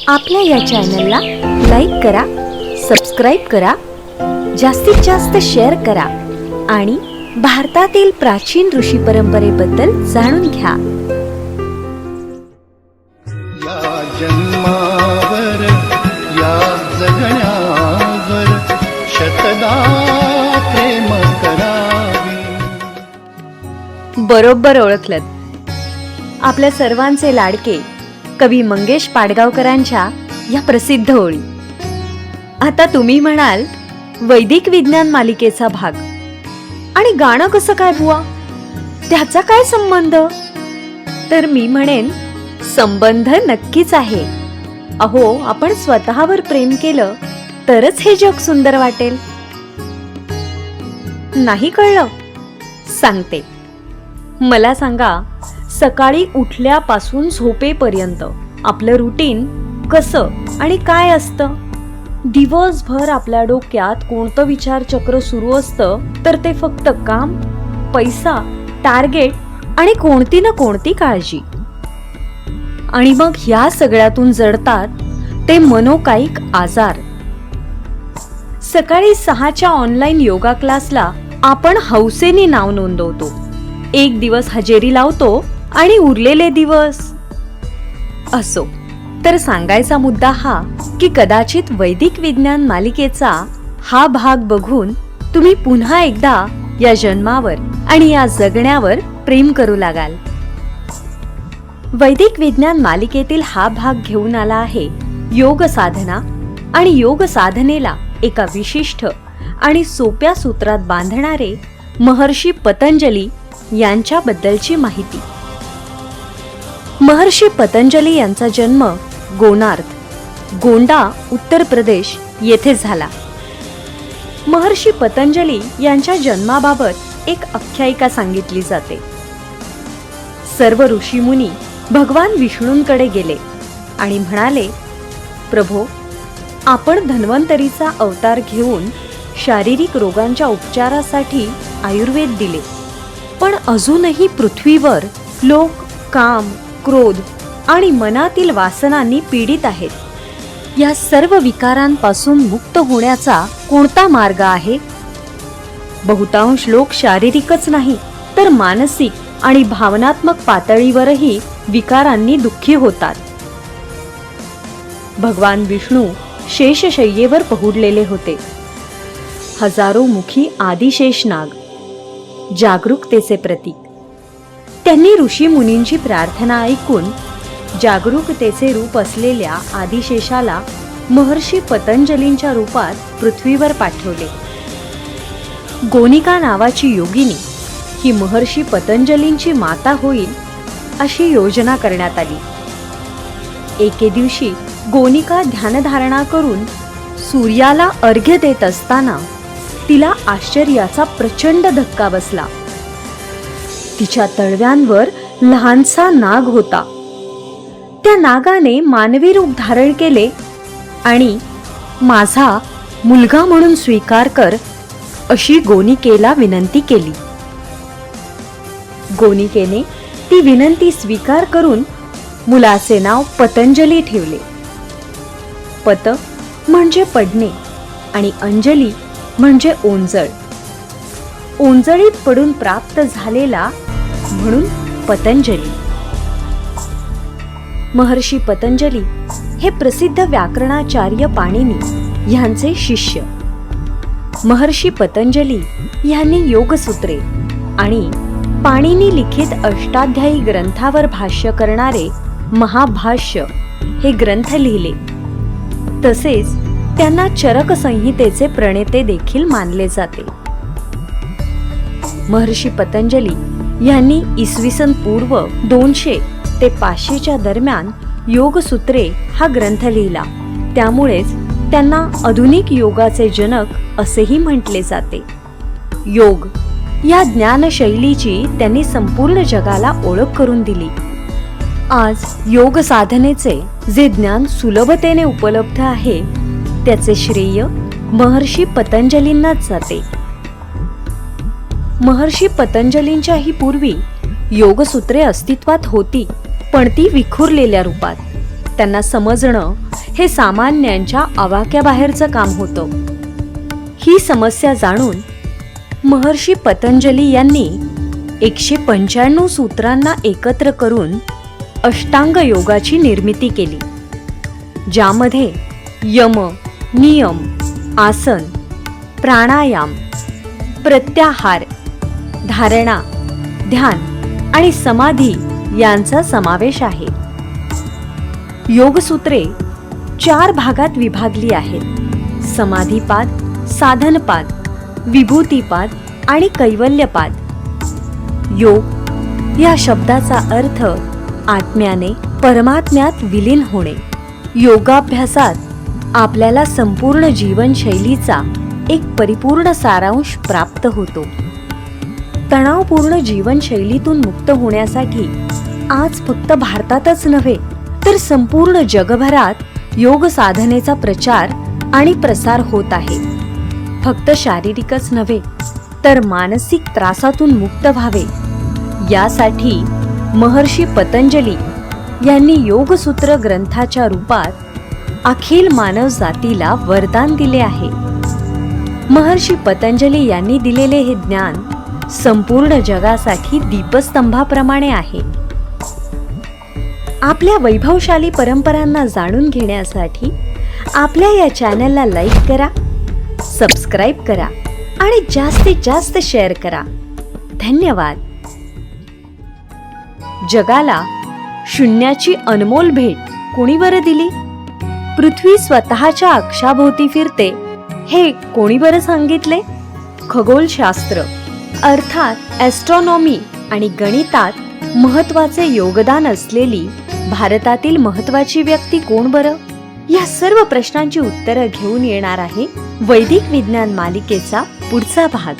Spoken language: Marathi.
आपल्या या चॅनलला लाईक करा, सबस्क्राईब करा, जास्तीत जास्त शेअर करा आणि भारतातील प्राचीन ऋषी परंपरेबद्दल जाणून घ्या. या जन्मावर या जगण्यावर शतदा प्रेम करावे. बरोबर ओळखलत. आपल्या सर्वांचे लाडके कवी मंगेश पाडगावकरांच्या या प्रसिद्ध ओळी. आता तुम्ही म्हणाल, वैदिक विज्ञान मालिकेचा भाग आणि गाणं कसं काय बुवा, त्याचा काय संबंध? तर मी म्हणेन, संबंध नक्कीच आहे. अहो, आपण स्वतःवर प्रेम केलं तरच हे जग सुंदर वाटेल. नाही कळलं? सांगते. मला सांगा, सकाळी उठल्यापासून झोपेपर्यंत आपलं रुटीन कसं आणि काय असतं? दिवसभर आपल्या डोक्यात कोणतं विचारचक्र सुरू असतं तर ते फक्त काम, पैसा, टार्गेट आणि कोणती ना कोणती काळजी. आणि मग ह्या सगळ्यातून जडतात ते मनोकायिक आजार. सकाळी 6च्या ऑनलाईन योगा क्लासला आपण हौसेने नाव नोंदवतो, एक दिवस हजेरी लावतो आणि उरलेले दिवस असो. तर सांगायचा मुद्दा हा की कदाचित वैदिक विज्ञान मालिकेचा हा भाग बघून तुम्ही पुन्हा एकदा या जन्मावर आणि या जगण्यावर प्रेम करू लागाल. वैदिक विज्ञान मालिकेतील हा भाग घेऊन आला आहे योग साधना आणि योग साधनेला एका विशिष्ट आणि सोप्या सूत्रात बांधणारे महर्षी पतंजली यांच्याबद्दलची माहिती. महर्षी पतंजली यांचा जन्म गोनार्थ, गोंडा, उत्तर प्रदेश येथे झाला. महर्षी पतंजली यांच्या जन्माबाबत एक आख्यायिका सांगितली जाते. सर्व ऋषीमुनी भगवान विष्णूंकडे गेले आणि म्हणाले, प्रभो, आपण धन्वंतरीचा अवतार घेऊन शारीरिक रोगांच्या उपचारासाठी आयुर्वेद दिले, पण अजूनही पृथ्वीवर लोक काम, क्रोध आणि मनातील वासनांनी पीडित आहेत. या सर्व विकारांपासून मुक्त होण्याचा कोणता मार्ग आहे? बहुतांश लोक शारीरिकच नाही तर मानसिक आणि भावनात्मक पातळीवरही विकारांनी दुःखी होतात. भगवान विष्णू शेषशय्येवर पहुडलेले होते. हजारो मुखी आदिशेष नाग, जागरूकतेचे प्रतीक. त्यांनी ऋषी मुनींची प्रार्थना ऐकून जागरूकतेचे रूप असलेल्या आदिशेषाला महर्षी पतंजलींच्या रूपात पृथ्वीवर पाठवले. गोनिका नावाची योगिनी ही महर्षी पतंजलींची माता होईल अशी योजना करण्यात आली. एके दिवशी गोनिका ध्यानधारणा करून सूर्याला अर्घ्य देत असताना तिला आश्चर्याचा प्रचंड धक्का बसला. तिच्या तळव्यांवर लहानसा नाग होता. त्या नागाने मानवी रूप धारण केले आणि माझा मुलगा म्हणून स्वीकार कर अशी गोनिकेला विनंती केली. गोनिकेने ती विनंती स्वीकार करून मुलाचे नाव पतंजली ठेवले. पत म्हणजे पडणे आणि अंजली म्हणजे ओंजळ. ओंजळीत पडून प्राप्त झालेला म्हणून पतंजली. महर्षी पतंजली हे प्रसिद्ध व्याकरणाचार्य पाणिनी यांचे शिष्य. महर्षी पतंजली यांनी योगसूत्रे आणि पाणिनी लिखित अष्टाध्यायी ग्रंथावर भाष्य करणारे महाभाष्य हे ग्रंथ लिहिले. तसेच त्यांना चरक संहितेचे प्रणेते देखील मानले जाते. महर्षी पतंजली यांनी इसवी पूर्व 200 ते 500च्या दरम्यान योगसूत्रे हा ग्रंथ लिहिला. त्यामुळेच त्यांना आधुनिक योगाचे जनक असेही म्हटले जाते. योग या ज्ञानशैलीची त्यांनी संपूर्ण जगाला ओळख करून दिली. आज योग साधनेचे जे ज्ञान सुलभतेने उपलब्ध आहे त्याचे श्रेय महर्षी पतंजलींनाच जाते. महर्षी पतंजलींच्याही पूर्वी योगसूत्रे अस्तित्वात होती, पण ती विखुरलेल्या रूपात. त्यांना समजणं हे सामान्यांच्या आवाक्याबाहेरचं काम होतं. ही समस्या जाणून महर्षी पतंजली यांनी 195 सूत्रांना एकत्र करून अष्टांग योगाची निर्मिती केली, ज्यामध्ये यम, नियम, आसन, प्राणायाम, प्रत्याहार, धारणा, ध्यान आणि समाधी यांचा समावेश आहे. योगसूत्रे 4 भागात विभागली आहेत: समाधीपाद, साधनपाद, विभूतीपाद आणि कैवल्यपाद. योग या शब्दाचा अर्थ आत्म्याने परमात्म्यात विलीन होणे. योगाभ्यासात आपल्याला संपूर्ण जीवनशैलीचा एक परिपूर्ण सारांश प्राप्त होतो. तणावपूर्ण जीवनशैलीतून मुक्त होण्यासाठी आज फक्त भारतातच नव्हे तर संपूर्ण जगभरात योग साधनेचा प्रचार आणि प्रसार होत आहे. फक्त शारीरिकच नव्हे तर मानसिक त्रासातून मुक्त व्हावे यासाठी महर्षी पतंजली यांनी योगसूत्र ग्रंथाच्या रूपात अखिल मानव जातीला वरदान दिले आहे. महर्षी पतंजली यांनी दिलेले हे ज्ञान संपूर्ण जगासाठी दीपस्तंभाप्रमाणे आहे. आपल्या वैभवशाली परंपरांना जाणून घेण्यासाठी आपल्या या चॅनलला लाईक करा, सबस्क्राईब करा आणि जास्तीत जास्त शेअर करा. धन्यवाद. जगाला शून्याची अनमोल भेट कोणी बरं दिली? पृथ्वी स्वतःच्या अक्षाभोवती फिरते हे कोणी बरं सांगितले? खगोलशास्त्र अर्थात ॲस्ट्रॉनॉमी आणि गणितात महत्त्वाचे योगदान असलेली भारतातील महत्त्वाची व्यक्ती कोण बरं? या सर्व प्रश्नांची उत्तरं घेऊन येणार आहे वैदिक विज्ञान मालिकेचा पुढचा भाग.